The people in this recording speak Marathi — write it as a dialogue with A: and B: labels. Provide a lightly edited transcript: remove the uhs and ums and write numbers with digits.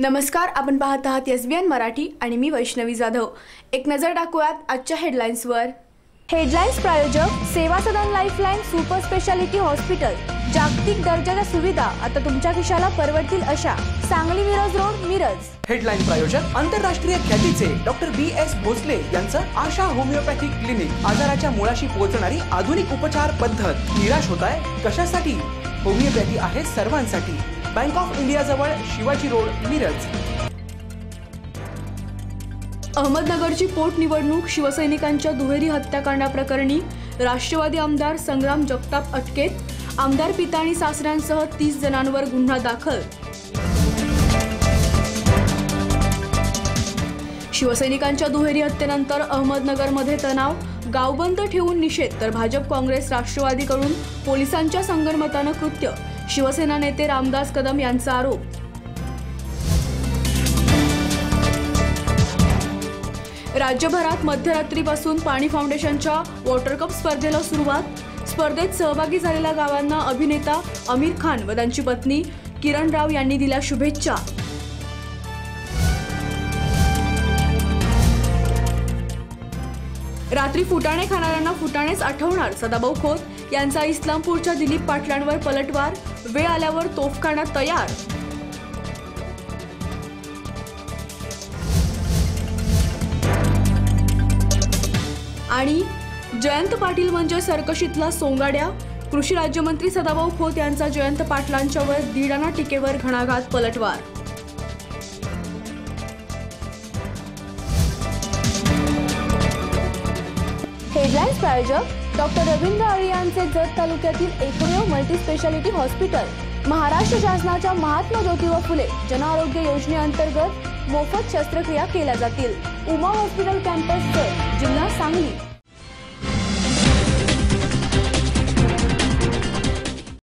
A: नमस्कार, आपण पाहत आहात SBN मराठी आणि मी वैष्णवी जाधव। एक नजर टाकूयात आजच्या हेडलाईन्सवर।
B: हेडलाईन्स प्रायोजक सेवा सदन लाईफलाईन सुपर स्पेशालिटी हॉस्पिटल। जागतिक दर्जाच्या सुविधा आता तुमच्या खिशाला परवडतील अशा। सांगली मिरज रोड, मिरज।
C: हेडलाईन प्रायोजक आंतरराष्ट्रीय ख्यातीचे डॉक्टर BS भोसले यांचं आशा होमिओपॅथिक क्लिनिक। आजाराच्या मुळाशी पोहोचणारी आधुनिक उपचार पद्धत। निराश होताय कशासाठी? होमिओपॅथी आहे सर्वांसाठी। बँक ऑफ इंडिया जवळ शिवाजी रोड, मिरज।
A: अहमदनगरची पोटनिवडणूक शिवसैनिकांच्या दुहेरी हत्याकांडाप्रकरणी राष्ट्रवादी आमदार संग्राम जगताप अटकेत। आमदार पिता आणि सासऱ्यांसह 30 जणांवर गुन्हा दाखल। शिवसैनिकांच्या दुहेरी हत्येनंतर अहमदनगरमध्ये तणाव। गाव बंद ठेवून निषेध तर भाजप काँग्रेस राष्ट्रवादीकडून पोलिसांच्या संगनमतानं कृत्य। शिवसेना नेते रामदास कदम यांचा आरोप। राज्यभरात मध्यरात्रीपासून पाणी फाउंडेशनच्या वॉटर कप स्पर्धेला सुरुवात। स्पर्धेत सहभागी झालेल्या गावांना अभिनेता आमिर खान व त्यांची पत्नी किरण राव यांनी दिल्या शुभेच्छा। रात्री फुटाणे खाणाऱ्यांना फुटाणेच आठवणार। सदाभाऊ खोत यांचा इस्लामपूरच्या दिलीप पाटलांवर पलटवार। वेळ आल्यावर तोफखाना तयार। आणि जयंत पाटील म्हणजे सर्कशीतला सोंगाड्या। कृषी राज्यमंत्री सदाभाऊ खोत यांचा जयंत पाटलांच्यावर 1.5 आणा टीकेवर घणाघात पलटवार।
B: हेडलाईन्स प्रायोजक डॉक्टर रवींद्र अळी यांचे जत तालुक्यातील एकमेव मल्टी स्पेशालिटी हॉस्पिटल। महाराष्ट्र शासनाच्या महात्मा ज्योतिबा फुले जन आरोग्य योजनेअंतर्गत मोफत शस्त्रक्रिया केल्या जातील। उमा हॉस्पिटल कॅम्पस, जिल्हा सांगली।